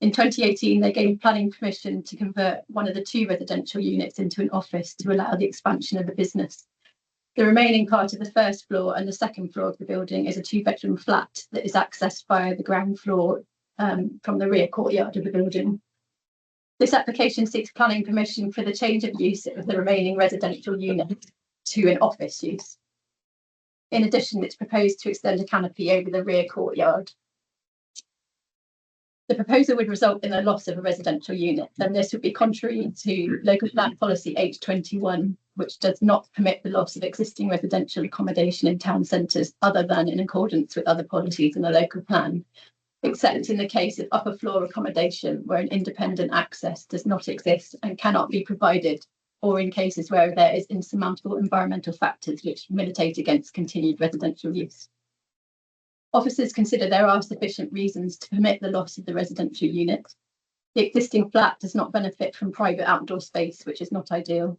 In 2018, they gained planning permission to convert one of the 2 residential units into an office to allow the expansion of the business. The remaining part of the first floor and the second floor of the building is a 2-bedroom flat that is accessed via the ground floor from the rear courtyard of the building. This application seeks planning permission for the change of use of the remaining residential unit to an office use. In addition, it's proposed to extend a canopy over the rear courtyard. The proposal would result in a loss of a residential unit, and this would be contrary to local plan policy H21, which does not permit the loss of existing residential accommodation in town centres other than in accordance with other policies in the local plan, except in the case of upper floor accommodation where an independent access does not exist and cannot be provided, or in cases where there is insurmountable environmental factors which militate against continued residential use. Officers consider there are sufficient reasons to permit the loss of the residential unit. The existing flat does not benefit from private outdoor space, which is not ideal.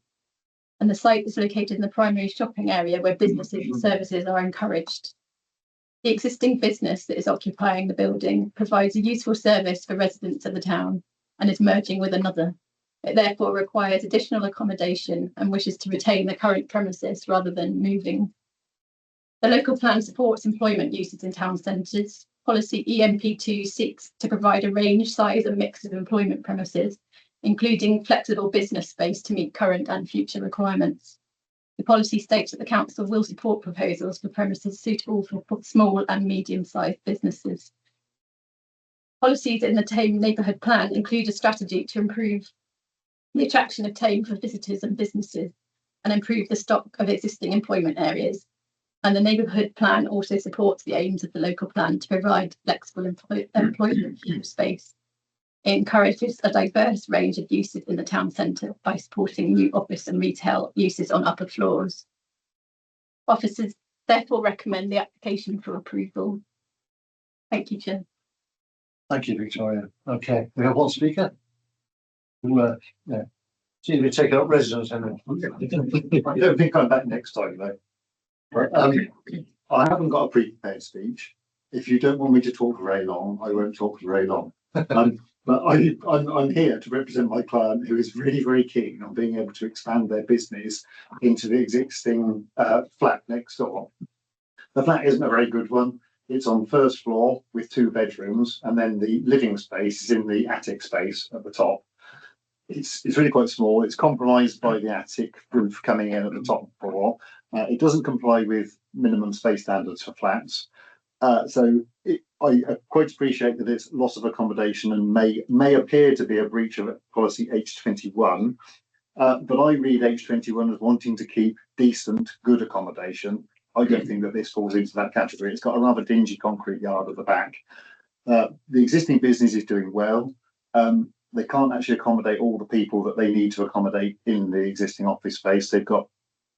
And the site is located in the primary shopping area where businesses and services are encouraged. The existing business that is occupying the building provides a useful service for residents of the town and is merging with another. It therefore requires additional accommodation and wishes to retain the current premises rather than moving. The local plan supports employment uses in town centres. Policy EMP2 seeks to provide a range, size and mix of employment premises, including flexible business space to meet current and future requirements. The policy states that the council will support proposals for premises suitable for small and medium-sized businesses. Policies in the Tame Neighbourhood Plan include a strategy to improve the attraction of Tame for visitors and businesses and improve the stock of existing employment areas. And the Neighbourhood Plan also supports the aims of the local plan to provide flexible employment space. It encourages a diverse range of uses in the town centre by supporting new office and retail uses on upper floors. Officers therefore recommend the application for approval. Thank you, Chair.
Thank you, Victoria. Okay, we have one speaker. Who, yeah, seems to be taking up residence. I don't think I'm back next time, though.
I haven't got a pre-prepared speech. If you don't want me to talk very long, I won't talk for very long. But I'm here to represent my client, who is really very keen on being able to expand their business into the existing flat next door. The flat isn't a very good one. It's on first floor with 2 bedrooms, and then the living space is in the attic space at the top. It's really quite small. It's compromised by the attic roof coming in at the top floor. It doesn't comply with minimum space standards for flats. I quite appreciate that it's loss of accommodation and may appear to be a breach of policy H21, but I read H21 as wanting to keep decent, good accommodation. I don't think that this falls into that category. It's got a rather dingy concrete yard at the back. The existing business is doing well. They can't actually accommodate all the people that they need to accommodate in the existing office space. They've got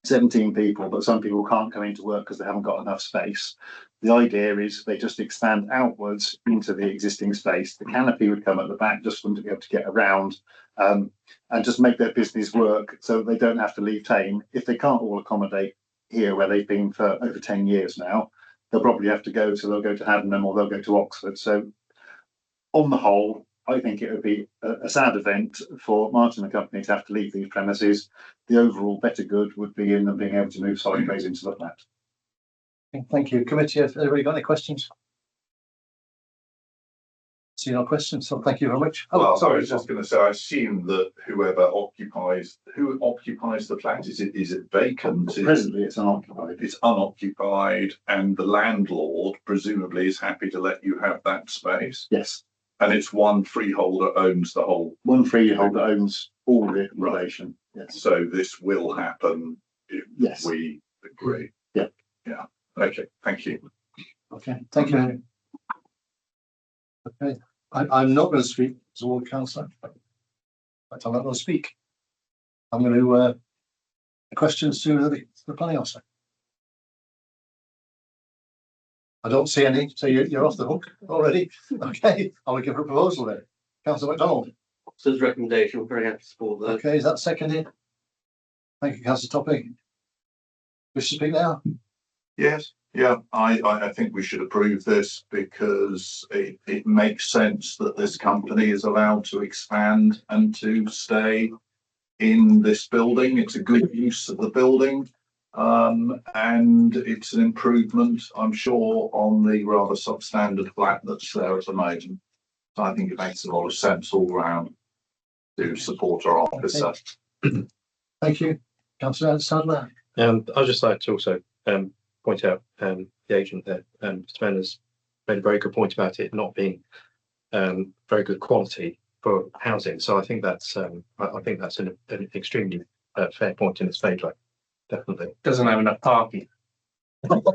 17 people, but some people can't come into work because they haven't got enough space. The idea is they just expand outwards into the existing space. The canopy would come at the back just for them to be able to get around and just make their business work so they don't have to leave Tame. If they can't all accommodate here where they've been for over 10 years now, they'll probably have to go, so they'll go to Haddenham or they'll go to Oxford. So on the whole, I think it would be a sad event for Martin and company to have to leave these premises. The overall better good would be in them being able to move sideways into the flat.
Thank you. Committee, have everybody got any questions? See no questions, so thank you very much.
Oh, sorry, I was just going to say, I assume that who occupies the flat, is it vacant?
Presently, it's unoccupied.
It's unoccupied, and the landlord presumably is happy to let you have that space.
Yes.
And it's one freeholder owns the whole.
One freeholder owns all the accommodation. Yes.
So this will happen if we agree.
Yeah.
Yeah. Okay. Thank you.
Okay. Thank you. Okay. I'm not going to speak as a ward councillor. I'm not going to speak. I'm going to questions to the planning officer. I don't see any, so you're off the hook already. Okay, I'll give her a proposal then. Councillor MacDonald.
Officer's recommendation, very happy to support that.
Okay, is that seconded? Thank you, Councillor Topping. Wish to speak now?
Yes. Yeah, I think we should approve this because it makes sense that this company is allowed to expand and to stay in this building. It's a good use of the building. And it's an improvement, I'm sure, on the rather substandard flat that's there at the moment. So I think it makes a lot of sense all round to support our officer.
Thank you. Councillor Sadler.
I'd just like to also point out the agent there, Mr. Manners made a very good point about it not being very good quality for housing. So I think that's an extremely fair point in its favour. Definitely.
Doesn't have enough parking.
That's on the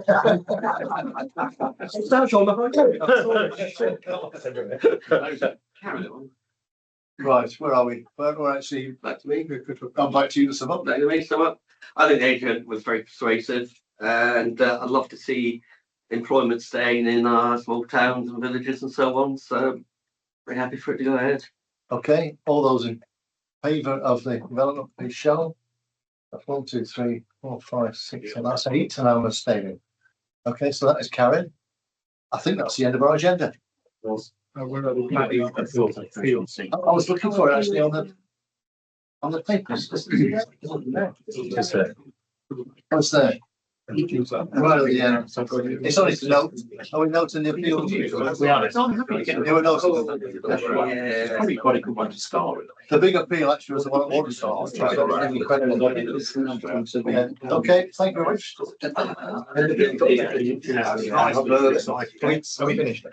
Right, where are we? We're actually
back to me.
Come back to you to sum up.
I think the agent was very persuasive, and I'd love to see employment staying in our small towns and villages and so on. So very happy for it to go ahead.
Okay, all those in favour of the development, please show. That's 1, 2, 3, 4, 5, 6, and that's 8, and I'm abstaining. Okay, so that is carried. I think that's the end of our agenda. I was looking for it actually on the papers. What's there? Right at the end. It's on its note. Are we noting the appeal?
We are.
They were noting.
It's probably quite a good one to start with.
The big appeal actually was the one at Waterstone. Yeah. Okay, thank you very much.
Are we finished?